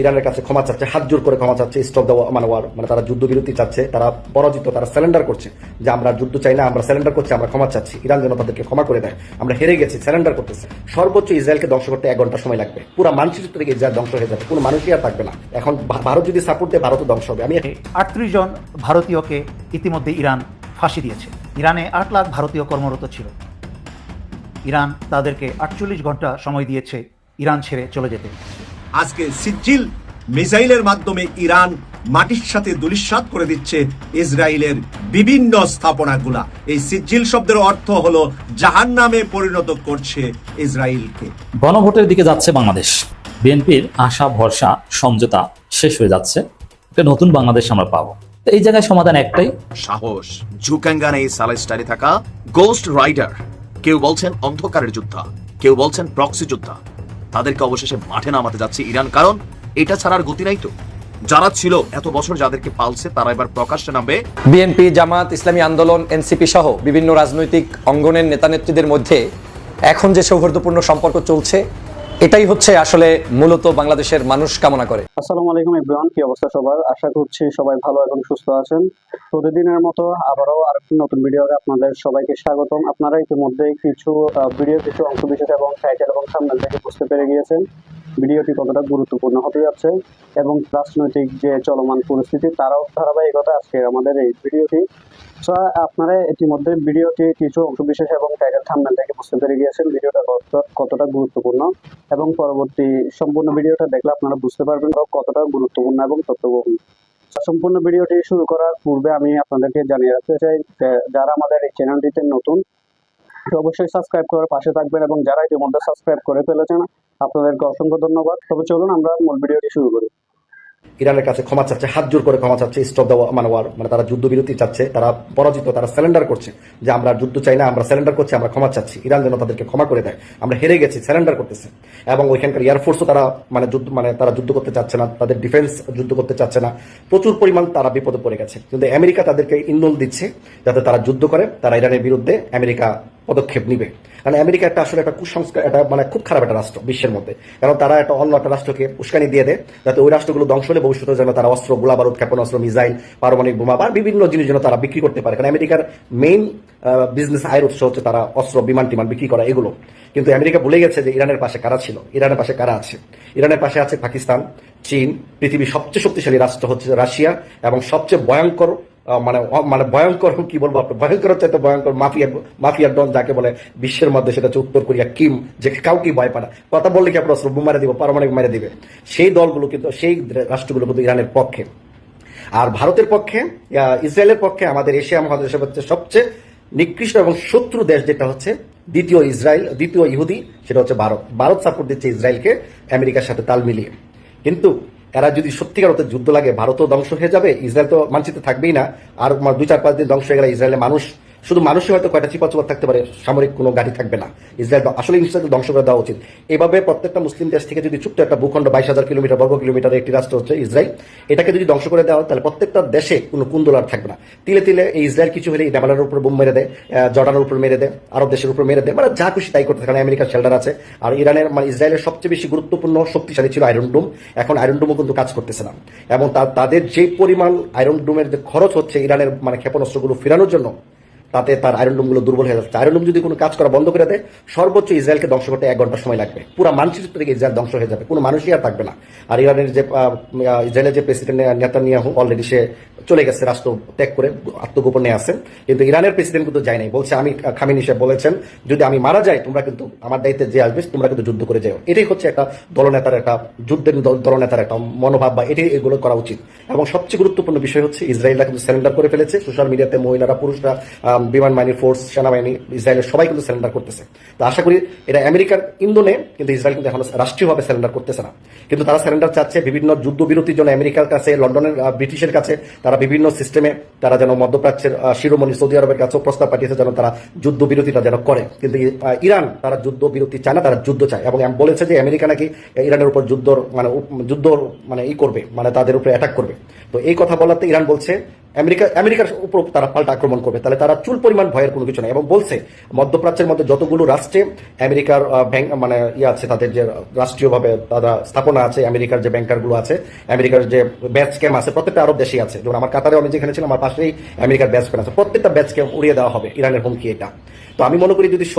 ইরানের কাছে ক্ষমা চাচ্ছে, হাত জোর করে ক্ষমা চাচ্ছে, স্টপ দেওয়া মানে ওয়ার, মানে তারা যুদ্ধবিরতি চাচ্ছে, তারা পরাজিত, তারা স্যালেন্ডার করছে যে আমরা যুদ্ধ চাই না, আমরা স্যালেন্ডার করছি, আমরা ক্ষমা চাচ্ছি, ইরান যেন তাদেরকে ক্ষমা করে দেয়, আমরা হেরে গেছি, স্যালেন্ডার করতেছে। সর্বোচ্চ ইসরায়েলকে ধ্বংস করতে 1 ঘন্টা সময় লাগবে, পুরো মানচিত্র থেকে ইসরায়েল ধ্বংস হয়ে যাবে, কোনো মানুষই আর থাকবে না। এখন ভারত যদি সাপোর্ট দেয়, ভারতও ধ্বংস হবে। আমি 38 জন ভারতীয়কে ইতিমধ্যে ইরান ফাঁসি দিয়েছে। ইরানে 8 লাখ ভারতীয় কর্মরত ছিল। ইরান তাদেরকে 48 ঘন্টা সময় দিয়েছে ইরান ছেড়ে চলে যেতে। আজকে সিজ্জিল মিসাইলের মাধ্যমে ইরান মাটির সাথে ধূলিসাৎ করে দিচ্ছে ইসরায়েলের বিভিন্ন স্থাপনাগুলা। এই সিজ্জিল শব্দের অর্থ হলো জাহান্নামে পরিণত করছে ইসরায়েলকে। গণভোটের দিকে যাচ্ছে বাংলাদেশ। বিএনপির আশা ভরসা সমঝোতা শেষ হয়ে যাচ্ছে, একটা নতুন বাংলাদেশ আমরা পাবো। এই জায়গায় সমাধান একটাই, সাহস। জুকাঙ্গানে এই সালেস্টারে থাকা গোস্ট রাইডার, কেউ বলছেন অন্ধকারের যোদ্ধা, কেউ বলছেন প্রক্সি যোদ্ধা, তাদেরকে অবশেষে মাঠে নামাতে যাচ্ছে ইরান। কারণ এটা ছাড়ার গতি নাই তো। যারা ছিল এত বছর যাদেরকে পালছে, তারা এবার প্রকাশ্যে নামবে। বিএনপি, জামাত, ইসলামী আন্দোলন, এনসিপি সহ বিভিন্ন রাজনৈতিক অঙ্গনের নেতানেত্রীদের মধ্যে এখন যে সৌহার্দ্যপূর্ণ সম্পর্ক চলছে, এটাই হচ্ছে আসলে মূলত বাংলাদেশের মানুষ কামনা করে। আসসালামু আলাইকুম এভরিওয়ান, কি অবস্থা সবার? আশা করছি সবাই ভালো এবং সুস্থ আছেন। প্রতিদিনের মতো আবারও আরেকটি নতুন ভিডিওতে আপনাদের সবাইকে স্বাগতম। আপনারা ইতিমধ্যে কিছু অংশ বিশেষ এবং টাইটেল এবং থাম্বনেল থেকে বুঝতে পেরে গিয়েছেন ভিডিওটি কতটা গুরুত্বপূর্ণ হতে যাচ্ছে এবং রাজনৈতিক যে চলমান পরিস্থিতি তারও ধারাবাহিকতা আজকে আমাদের এই ভিডিওটি। আপনারা ইতিমধ্যে ভিডিওটি কিছু অংশ বিশেষ এবং টাইটেল থাম্বনেল থেকে বুঝতে পেরে গিয়েছেন ভিডিওটা কতটা গুরুত্বপূর্ণ, এবং পরবর্তী সম্পূর্ণ ভিডিওটা দেখলে আপনারা বুঝতে পারবেন কতটা গুরুত্বপূর্ণ এবং তথ্যবহুল। সম্পূর্ণ ভিডিওটি শুরু করার পূর্বে আমি আপনাদেরকে জানিয়ে রাখতে চাই, যারা আমাদের এই চ্যানেলটিতে নতুন অবশ্যই সাবস্ক্রাইব করে পাশে থাকবেন, এবং যারা ইতিমধ্যে সাবস্ক্রাইব করে ফেলেছেন আপনাদেরকে অসংখ্য ধন্যবাদ। তবে চলুন আমরা মূল ভিডিওটি শুরু করি। ইরানের কাছে ক্ষমা চাচ্ছে, হাত জোর করে ক্ষমা চাচ্ছে, স্টপ দেওয়া মানে ওয়ার, মানে তারা যুদ্ধবিরতি চাচ্ছে, তারা পরাজিত, তারা স্যালেন্ডার করছে যে আমরা যুদ্ধ চাই না, আমরা স্যালেন্ডার করছি, আমরা ক্ষমা চাচ্ছি, ইরান যেন তাদেরকে ক্ষমা করে দেয়, আমরা হেরে গেছি, স্যালেন্ডার করতেছে। এবং ওইখানকার এয়ারফোর্সও তারা তারা যুদ্ধ করতে চাচ্ছে না, তাদের ডিফেন্স যুদ্ধ করতে চাচ্ছে না, প্রচুর পরিমাণ তারা বিপদে পড়ে গেছে। কিন্তু আমেরিকা তাদেরকে ইন্ধন দিচ্ছে যাতে তারা যুদ্ধ করে, তারা ইরানের বিরুদ্ধে আমেরিকা পদক্ষেপ নিবে। কারণ আমেরিকা একটা আসলে একটা কুসংস্কার, এটা মানে খুব খারাপ একটা রাষ্ট্র বিশ্বের মধ্যে, কারণ তারা একটা অন্য একটা রাষ্ট্রকে উস্কানি দিয়ে দেয় যাতে ওই রাষ্ট্রগুলো ধ্বংস হলে ভবিষ্যতে যেন তারা অস্ত্র, গোলা বারুদ, ক্ষেপণাস্ত্র, মিসাইল, পারমাণবিক বোমা বা বিভিন্ন জিনিস যেন তারা বিক্রি করতে পারে। কারণ আমেরিকার মেইন বিজনেস আয়ের উৎস হচ্ছে তারা অস্ত্র, বিমান টিমান বিক্রি করা, এগুলো। কিন্তু আমেরিকা ভুলে গেছে যে ইরানের পাশে কারা ছিল, ইরানের পাশে কারা আছে। ইরানের পাশে আছে পাকিস্তান, চীন, পৃথিবীর সবচেয়ে শক্তিশালী রাষ্ট্র হচ্ছে রাশিয়া, এবং সবচেয়ে ভয়ঙ্কর মানে ভয়ঙ্কর কি বলবো, ভয়ঙ্কর হচ্ছে তো ভয়ঙ্কর মাফিয়া ডন যাকে বলে বিশ্বের মধ্যে, সেটা হচ্ছে উত্তর কোরিয়া, কিম, যে কাউকে ভয় পায় না, কথা বললে কি আপনার বোম মারে দিব, পারমাণবিক মেরে দিবে। সেই দলগুলো কিন্তু, সেই রাষ্ট্রগুলো কিন্তু ইরানের পক্ষে। আর ভারতের পক্ষে, ইসরায়েলের পক্ষে আমাদের এশিয়া মহাদেশের হচ্ছে সবচেয়ে নিকৃষ্ট এবং শত্রু দেশ যেটা হচ্ছে দ্বিতীয় ইসরায়েল, দ্বিতীয় ইহুদি, সেটা হচ্ছে ভারত। ভারত সাপোর্ট দিচ্ছে ইসরায়েলকে আমেরিকার সাথে তাল মিলিয়ে। কিন্তু এরা যদি সত্যিকার অর্থে যুদ্ধ লাগে, ভারতও ধ্বংস হয়ে যাবে, ইসরায়েল তো মানচিত্রে থাকবেই না। আর 2-4-5 দিন ধ্বংস হয়ে গেলে ইসরায়েলের মানুষ, শুধু মানুষই হয়তো কয়টা চিপাচুপার থাকতে পারে, সামরিক কোনো গাড়ি থাকবে না। ইসরায়েল আসলে ইসরায়েল ধ্বংস করে দেওয়া উচিত। এভাবে প্রত্যেকটা মুসলিম দেশ থেকে যদি ছোট্ট একটা ভূখণ্ড, 22,000 কিলোমিটার বর্গ কিলোমিটারের একটি রাষ্ট্র হচ্ছে ইসরায়েল, এটাকে যদি ধ্বংস করে দেওয়া হয়, তাহলে প্রত্যেকটা দেশে কোনো কুন্দল আর থাকবে না। তিলে তিলে এই ইসরায়েল কিছু হলে নেপালের উপর বোম মেরে দেয়, জর্ডানের উপর মেরে দেয়, আরব দেশের উপর মেরে দেয়, মানে যা খুশি তাই করতে। কারণ আমেরিকার শেল্টার আছে। আর ইরানের ইসরায়েলের সবচেয়ে বেশি গুরুত্বপূর্ণ শক্তিশালী ছিল আয়রন ডোম, এখন আয়রন ডোমও কিন্তু কাজ করতেছে না। এবং তাদের যে পরিমাণ আয়রন ডোমের যে খরচ হচ্ছে ইরানের ক্ষেপণাস্ত্রগুলো ফেরানোর জন্য, তাতে তার আয়রন ডোমগুলো দুর্বল হয়ে যাচ্ছে। আয়রন ডোম যদি কোনো কাজ করা বন্ধ করে দেয়, সর্বোচ্চ ইসরায়েলকে ধ্বংস করতে 1 ঘন্টা সময় লাগবে, পুরো মানচিত্র থেকে ইসরায়েল ধ্বংস হয়ে যাবে, কোনো মানুষই আর থাকবে না। আর ইরানের যে ইসরায়েলের যে প্রেসিডেন্ট নেতানিয়াহু অলরেডি সে চলে গেছে, রাষ্ট্র ত্যাগ করে আত্মগোপনে আছেন। কিন্তু ইরানের প্রেসিডেন্ট কিন্তু যায় নাই, বলছে আমি খামেনি সাহেব বলেছেন যদি আমি মারা যাই, তোমরা কিন্তু আমার দায়িত্বে যে আসবে তোমরা কিন্তু যুদ্ধ করে যাও। এটাই হচ্ছে একটা দলনেতার, একটা যুদ্ধের দলনেতার একটা মনোভাব, বা এটাই এগুলো করা উচিত। এবং সবচেয়ে গুরুত্বপূর্ণ বিষয় হচ্ছে ইসরায়েলরা কিন্তু স্যারেন্ডার করে ফেলেছে। সোশ্যাল মিডিয়াতে মহিলারা, পুরুষরা, বিমান বাহিনীর ফোর্স, সেনাবাহিনী, ইসরায়েলের সবাই কিন্তু স্যারেন্ডার করতেছে। তো আশা করি এটা আমেরিকার ইন্ধনে, কিন্তু ইসরায়েল কিন্তু এখন রাষ্ট্রীয়ভাবে স্যারেন্ডার করতেছে না। কিন্তু তারা স্যারেন্ডার চাচ্ছে বিভিন্ন যুদ্ধবিরতির জন্য আমেরিকার কাছে, লন্ডনের ব্রিটিশের কাছে, তারা বিভিন্ন সিস্টেমে তারা যেন মধ্যপ্রাচ্যের শিরোমণি সৌদি আরবের কাছেও প্রস্তাব পাঠিয়েছে যেন তারা যুদ্ধবিরতিটা যেন করে। কিন্তু ইরান তারা যুদ্ধবিরতি চায় না, তারা যুদ্ধ চায়। এবং বলেছে যে আমেরিকা নাকি ইরানের উপর যুদ্ধ করবে, মানে তাদের উপরে অ্যাটাক করবে। তো এই কথা বলাতে ইরান বলছে আমেরিকার উপর তারা পাল্টা আক্রমণ করবে, তাহলে তারা চুল পরিমাণ ভয়ের কোনো কিছু নেই। এবং বলছে মধ্যপ্রাচ্যের মধ্যে যতগুলো রাষ্ট্রে আমেরিকার ব্যাংক মানে আছে, তাদের যে রাষ্ট্রীয়ভাবে তারা স্থাপনা আছে, আমেরিকার যে ব্যাংকারগুলো আছে, আমেরিকার যে ব্যাচ ক্যাম্প আছে, প্রত্যেকটা আরব দেশে আছে। যেমন আমার কাতারে আমি যেখানে ছিলাম, আমার পাশেই আমেরিকার ব্যাচ ক্যাম্প আছে, প্রত্যেকটা ব্যাচ ক্যাম্প উড়িয়ে দেওয়া হবে, ইরানের হুমকি এটা। তো আমি মনে করি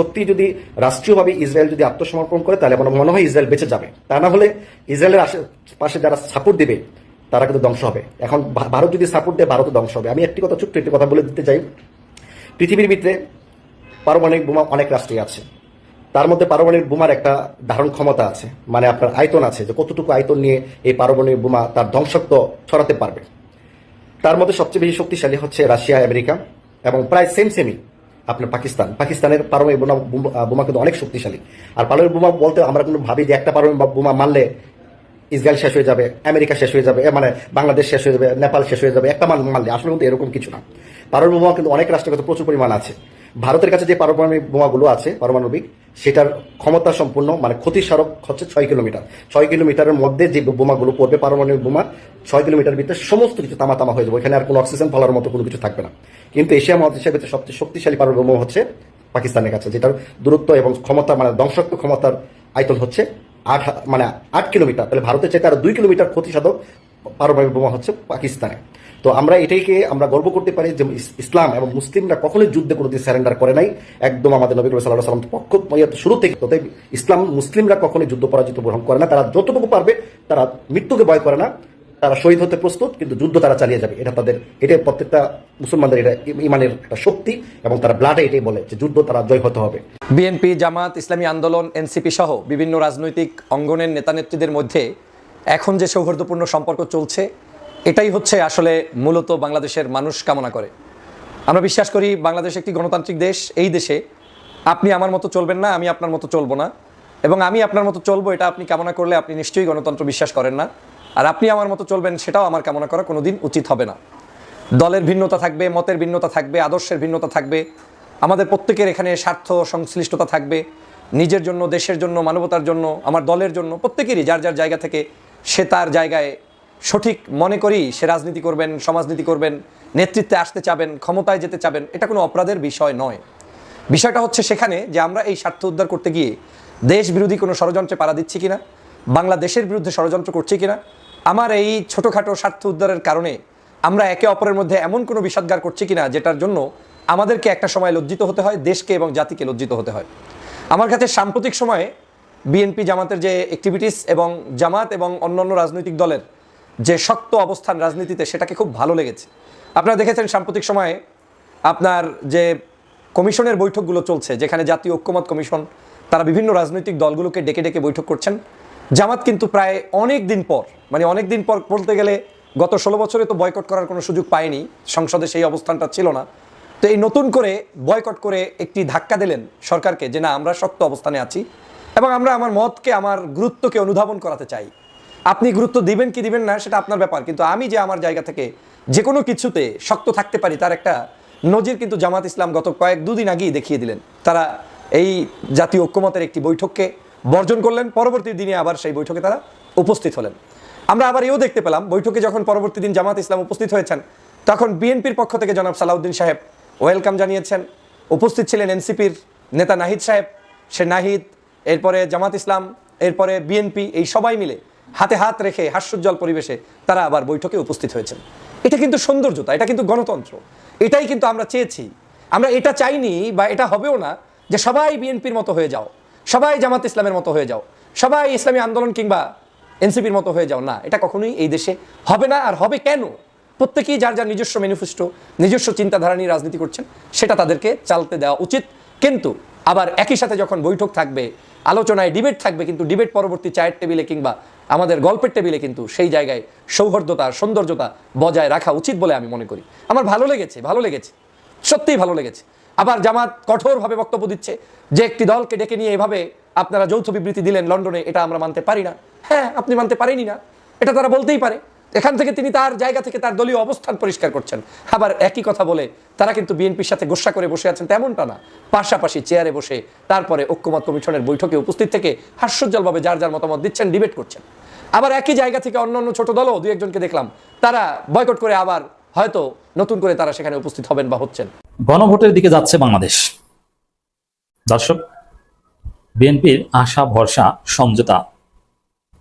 যদি রাষ্ট্রীয়ভাবে ইসরায়েল যদি আত্মসমর্পণ করে, তাহলে আমার মনে হয় ইসরায়েল বেঁচে যাবে। তা না হলে ইসরায়েলের আশেপাশে যারা সাপোর্ট দিবে তারা কিন্তু ধ্বংস হবে। এখন ভারত যদি সাপোর্ট দেয়, ভারতও ধ্বংস হবে। আমি ছোট্ট একটি কথা বলে দিতে চাই, পৃথিবীর ভিতরে পারমাণবিক বোমা অনেক রাষ্ট্রে আছে, তার মধ্যে পারমাণবিক বোমার একটা ধারণ ক্ষমতা আছে, মানে আপনার আয়তন আছে, যে কতটুকু আয়তন নিয়ে এই পারমাণবিক বোমা তার ধ্বংসত্ব ছড়াতে পারবে। তার মধ্যে সবচেয়ে বেশি শক্তিশালী হচ্ছে রাশিয়া, আমেরিকা, এবং প্রায় সেমই আপনার পাকিস্তানের পারমাণবিক বোমা কিন্তু অনেক শক্তিশালী। আর পারমাণবিক বোমা বলতে আমরা কিন্তু ভাবি যে একটা পারমাণবিক বোমা মারলে ইসরায়েল শেষ হয়ে যাবে, আমেরিকা শেষ হয়ে যাবে, মানে বাংলাদেশ শেষ হয়ে যাবে, নেপাল শেষ হয়ে যাবে একটা মারলে। আসলে কিন্তু এরকম কিছু না। পারমাণবিক বোমা কিন্তু অনেক রাষ্ট্রের কাছে প্রচুর পরিমাণ আছে। ভারতের কাছে যে পারমাণবিক বোমাগুলো আছে পারমাণবিক, সেটার ক্ষমতা সম্পূর্ণ মানে ক্ষতিসারক হচ্ছে 6 কিলোমিটার। 6 কিলোমিটারের মধ্যে যে বোমাগুলো পড়বে পারমাণবিক বোমা, 6 কিলোমিটার ভিতরে সমস্ত কিছু তামা হয়ে যাবে, এখানে আর কোনো অক্সিজেন ফলার মতো কোনো কিছু থাকবে না। কিন্তু এশিয়া মহাদেশের ভিতরে সবচেয়ে শক্তিশালী পারমাণবিক বোমা হচ্ছে পাকিস্তানের কাছে, যেটার দূরত্ব এবং ক্ষমতা মানে ধ্বংসাত্মক ক্ষমতার আয়তন হচ্ছে 8 কিলোমিটার। তাহলে ভারতের চাইতে আরো 2 কিলোমিটার ক্ষতিসাধক পারমাণবিক বোমা হচ্ছে পাকিস্তানে। তো আমরা এটাইকে আমরা গর্ব করতে পারি যে ইসলাম এবং মুসলিমরা কখনোই যুদ্ধে কোনোদিন সারেন্ডার করে নাই। একদম আমাদের নবী করিম সাল্লাল্লাহু আলাইহি ওয়াসাল্লাম পক্ষ শুরু থেকে তাই ইসলাম মুসলিমরা কখনোই যুদ্ধ পরাজিত গ্রহণ করে না। তারা যতটুকু পারবে, তারা মৃত্যুকে ভয় করে না, তারা শহীদ হতে প্রস্তুত, কিন্তু যুদ্ধ তারা চালিয়ে যাবে। এটা প্রত্যেকটা মুসলমানদের এটা ইমানের একটা শক্তি, এবং তারা ব্লাডে এটাই বলে যে যুদ্ধ তারা জয় হতে হবে। বিএনপি, জামাত, ইসলামী আন্দোলন, এনসিপি সহ বিভিন্ন রাজনৈতিক অঙ্গনের নেতানেত্রীদের মধ্যে এখন যে সৌহার্দ্যপূর্ণ সম্পর্ক চলছে, এটাই হচ্ছে আসলে মূলত বাংলাদেশের মানুষ কামনা করে। আমরা বিশ্বাস করি বাংলাদেশ একটি গণতান্ত্রিক দেশ। এই দেশে আপনি আমার মতো চলবেন না, আমি আপনার মতো চলবো না, এবং আমি আপনার মতো চলবো এটা আপনি কামনা করলে আপনি নিশ্চয়ই গণতন্ত্র বিশ্বাস করেন না। আর আপনি আমার মতো চলবেন সেটাও আমার কামনা করা কোনোদিন উচিত হবে না। দলের ভিন্নতা থাকবে, মতের ভিন্নতা থাকবে, আদর্শের ভিন্নতা থাকবে, আমাদের প্রত্যেকের এখানে স্বার্থ সংশ্লিষ্টতা থাকবে, নিজের জন্য, দেশের জন্য, মানবতার জন্য, আমার দলের জন্য, প্রত্যেকেরই যার যার জায়গা থেকে সে তার জায়গায় সঠিক মনে করি সে রাজনীতি করবেন, সমাজনীতি করবেন, নেতৃত্বে আসতে চাবেন, ক্ষমতায় যেতে চাবেন, এটা কোনো অপরাধের বিষয় নয়। বিষয়টা হচ্ছে সেখানে যে আমরা এই স্বার্থ উদ্ধার করতে গিয়ে দেশ বিরোধী কোনো ষড়যন্ত্রে পাড়া দিচ্ছি কিনা, বাংলাদেশের বিরুদ্ধে ষড়যন্ত্র করছি কিনা, আমার এই ছোটোখাটো স্বার্থ উদ্ধারের কারণে আমরা একে অপরের মধ্যে এমন কোনো বিষাদগার করছি কিনা যেটার জন্য আমাদেরকে একটা সময় লজ্জিত হতে হয়, দেশকে এবং জাতিকে লজ্জিত হতে হয়। আমার কাছে সাম্প্রতিক সময়ে বিএনপি জামাতের যে অ্যাক্টিভিটিস এবং জামাত এবং অন্যান্য রাজনৈতিক দলের যে শক্ত অবস্থান রাজনীতিতে, সেটাকে খুব ভালো লেগেছে। আপনারা দেখেছেন সাম্প্রতিক সময়ে আপনার যে কমিশনের বৈঠকগুলো চলছে, যেখানে জাতীয় ঐক্যমত কমিশন তারা বিভিন্ন রাজনৈতিক দলগুলোকে ডেকে ডেকে বৈঠক করছেন। জামাত কিন্তু প্রায় অনেক দিন পর বলতে গেলে গত 16 বছরে তো বয়কট করার কোনো সুযোগ পায়নি, সংসদে সেই অবস্থানটা ছিল না। তো এই নতুন করে বয়কট করে একটি ধাক্কা দিলেন সরকারকে যে না, আমরা শক্ত অবস্থানে আছি এবং আমরা আমার মতকে, আমার গুরুত্বকে অনুধাবন করাতে চাই। আপনি গুরুত্ব দিবেন কি দিবেন না সেটা আপনার ব্যাপার, কিন্তু আমি যে আমার জায়গা থেকে যে কোনো কিছুতে শক্ত থাকতে পারি তার একটা নজির কিন্তু জামাত ইসলাম গত দুদিন আগেই দেখিয়ে দিলেন। তারা এই জাতীয় ঐক্যমতের একটি বৈঠককে বর্জন করলেন, পরবর্তী দিনে আবার সেই বৈঠকে তারা উপস্থিত হলেন। আমরা আবার এও দেখতে পেলাম বৈঠকে যখন পরবর্তী দিন জামাত ইসলাম উপস্থিত হয়েছেন, তখন বিএনপির পক্ষ থেকে জনাব সালাউদ্দিন সাহেব ওয়েলকাম জানিয়েছেন। উপস্থিত ছিলেন এনসিপির নেতা নাহিদ সাহেব, সে নাহিদ, এরপরে জামাত ইসলাম, এরপরে বিএনপি, এই সবাই মিলে হাতে হাত রেখে হাস্যোজ্জ্বল পরিবেশে তারা আবার বৈঠকে উপস্থিত হয়েছেন। এটা কিন্তু সৌন্দর্যতা, এটা কিন্তু গণতন্ত্র, এটাই কিন্তু আমরা চেয়েছি। আমরা এটা চাইনি বা এটা হবেও না যে সবাই বিএনপির মতো হয়ে যাও, সবাই জামাত ইসলামের মতো হয়ে যাও, সবাই ইসলামী আন্দোলন কিংবা এনসিপির মতো হয়ে যাও। না, এটা কখনোই এই দেশে হবে না। আর হবে কেন? প্রত্যেকেই যার যার নিজস্ব ম্যানিফেস্টো, নিজস্ব চিন্তাধারা নিয়ে রাজনীতি করছেন, সেটা তাদেরকে চালতে দেওয়া উচিত। কিন্তু আবার একই সাথে যখন বৈঠক থাকবে, আলোচনায় ডিবেট থাকবে, কিন্তু ডিবেট পরবর্তী চায়ের টেবিলে কিংবা আমাদের গল্পের টেবিলে কিন্তু সেই জায়গায় সৌহার্দ্যতা, সৌন্দর্যতা বজায় রাখা উচিত বলে আমি মনে করি। আমার ভালো লেগেছে, সত্যিই ভালো লেগেছে। আবার জামাত কঠোরভাবে বক্তব্য দিচ্ছে যে একটি দলকে ডেকে নিয়ে এভাবে আপনারা যৌথ বিবৃতি দিলেন লন্ডনে, এটা আমরা মানতে পারি না। হ্যাঁ, আপনি মানতে পারেনি না, এটা তারা বলতেই পারে। এখান থেকে তিনি তার জায়গা থেকে তার দলীয় অবস্থান পরিষ্কার করছেন। আবার একই কথা বলে তারা কিন্তু বিএনপির সাথে গোসা করে বসে আছেন তেমনটা না, পাশাপাশি চেয়ারে বসে তারপরে ঐক্যমত কমিশনের বৈঠকে উপস্থিত থেকে হাস্যোজ্জ্বলভাবে যার যার মতামত দিচ্ছেন, ডিবেট করছেন। আবার একই জায়গা থেকে অন্যান্য ছোট দলও দু একজনকে দেখলাম, তারা বয়কট করে আবার হয়তো নতুন করে তারা সেখানে উপস্থিত হবেন বা হচ্ছেন। গণভোটের দিকে যাচ্ছে বাংলাদেশ। দর্শক, বিএনপির আশা ভরসা সমঝোতা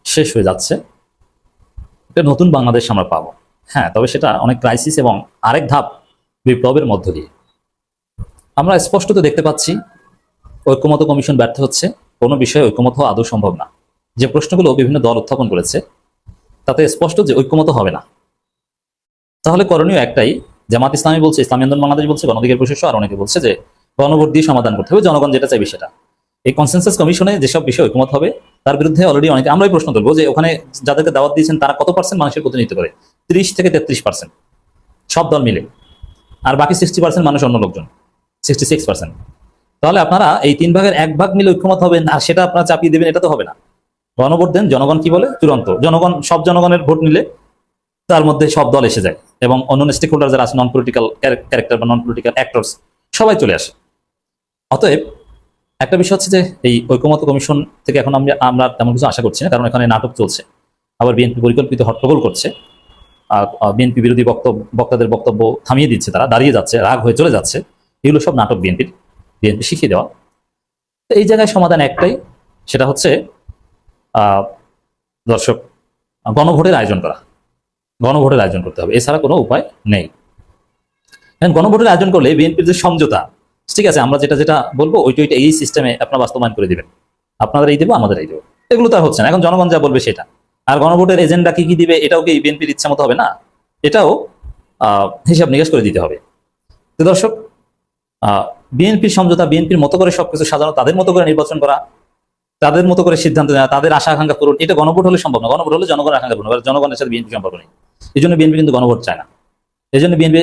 শেষ হয়ে যাচ্ছে। একটা নতুন বাংলাদেশ আমরা পাবো। হ্যাঁ, তবে সেটা অনেক ক্রাইসিস এবং আরেক ধাপ বিপ্লবের মধ্য দিয়ে। আমরা স্পষ্টত দেখতে পাচ্ছি ঐক্যমত কমিশন ব্যর্থ হচ্ছে। কোনো বিষয়ে ঐক্যমত হওয়া আদৌ সম্ভব না। যে প্রশ্নগুলো বিভিন্ন দল উত্থাপন করেছে তাতে স্পষ্ট যে ঐক্যমত হবে না। তাহলে করণীয় একটাই, জামাত ইসলামী বলছে, ইসলামী আন্দোলন বাংলাদেশ বলছে, গণঅধিকার পরিষদ আর অনেকে বলছে যে গণভোট দিয়ে সমাধান করতে হবে, জনগণ যেটা চাইবে সেটা। এই কনসেনসাস কমিশনে যেসব বিষয়ে ঐক্যমত হবে তার বিরুদ্ধে অলরেডি অনেকে, আমরাই প্রশ্ন তুলবো যে ওখানে যাদেরকে দাওয়াত দিয়েছেন তারা কত পার্সেন্ট মানুষের প্রতিনিধিত্ব করে? 30 থেকে 33%, সব দল মিলে। আর বাকি 60% মানুষ অন্য লোকজন, 66%। তাহলে আপনারা এই 3 ভাগের 1 ভাগ মিলে ঐক্যমত হবেন আর সেটা আপনারা চাপিয়ে দেবেন, এটা তো হবে না। গণভোট দেন, জনগণ কি বলে চূড়ান্ত। সব জনগণের ভোট নিলে তার মধ্যে সব দল এসে যায় এবং অন্য স্টেক হোল্ডার যারা আছে, নন পলিটিক্যাল ক্যারেক্টার বা নন পলিটিক্যাল অ্যাক্টরস, সবাই চলে আসে। অতএব একটা বিষয় হচ্ছে যে এই ঐক্যমত কমিশন থেকে এখন আমরা তেমন কিছু আশা করছি না, কারণ এখানে নাটক চলছে। আবার বিএনপি পরিকল্পিত হট্টগোল করছে, বিএনপি বিরোধী বক্তাদের বক্তব্য থামিয়ে দিচ্ছে, তারা দাঁড়িয়ে যাচ্ছে, রাগ হয়ে চলে যাচ্ছে। এগুলো সব নাটক, বিএনপি শিখিয়ে দেওয়া। তো এই জায়গায় সমাধান একটাই, সেটা হচ্ছে দর্শক, গণভোটের আয়োজন করা। গণভোটের আয়োজন করতে হবে, এছাড়া কোনো উপায় নেই। গণভোটের আয়োজন করলে বিএনপির যে সমঝোতা, ঠিক আছে, আমরা যেটা বলবো ওইটা এই সিস্টেমে আপনারা বাস্তবায়ন করে দিবেন। আপনাদের এই দেবো, আমাদের এই দেবো, এগুলো তো আর হচ্ছে না। এখন জনগণ যা বলবে সেটা। আর গণভোটের এজেন্ডা কি দিবে এটাও কি বিএনপির ইচ্ছা মতো হবে না? এটাও হিসাব নিকাশ করে দিতে হবে। তো দর্শক, বিএনপির সমঝোতা, বিএনপির মতো করে সবকিছু সাজানো, তাদের মতো করে নির্বাচন করা, তাদের মতো করে সিদ্ধান্ত নেওয়া, তাদের আশা আকাঙ্ক্ষা পূরণ, এটা গণভোট হলে সম্ভব না। গণভোট হলে জনগণের আকাঙ্ক্ষা পূরণ, জনগণের সাথে বিএনপি সম্পর্ক নেই। এই জন্য বিএনপি কিন্তু গণভোট চায় না। এই জন্য বিএনপি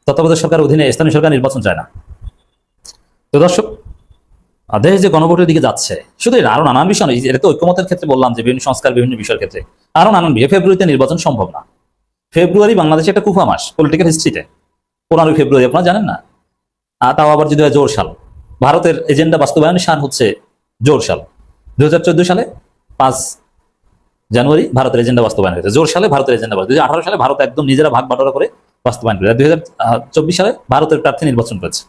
তত্ত্বাবধায়ক সরকারের অধীনে স্থানীয় সরকার নির্বাচন চায় না। তো দর্শক, দেশ যে গণভোটের দিকে যাচ্ছে, শুধু এটা, আরো নানান বিষয়, এটা তো ঐক্যমতের ক্ষেত্রে বললাম যে বিভিন্ন সংস্কার, বিভিন্ন বিষয়ের ক্ষেত্রে আরো নানান বিষয়। ফেব্রুয়ারিতে নির্বাচন সম্ভব না। ফেব্রুয়ারি বাংলাদেশে একটা কুফা মাস পলিটিক্যাল হিস্ট্রিতে। 15 ফেব্রুয়ারি আপনারা জানেন না? তাও আবার যদি হয় জোর সাল। ভারতের এজেন্ডা বাস্তবায়নের সাল হচ্ছে জোর সাল। 2014 সালে 5 জানুয়ারি ভারতের এজেন্ডা বাস্তবায়ন হয়েছে। জোর সালে ভারতের এজেন্ডা, 2018 সালে ভারত একদম নিজেরা ভাগ বাটোয়ারা করে বাস্তবায়ন করে। 2024 সালে ভারতের প্রার্থী নির্বাচন করেছে।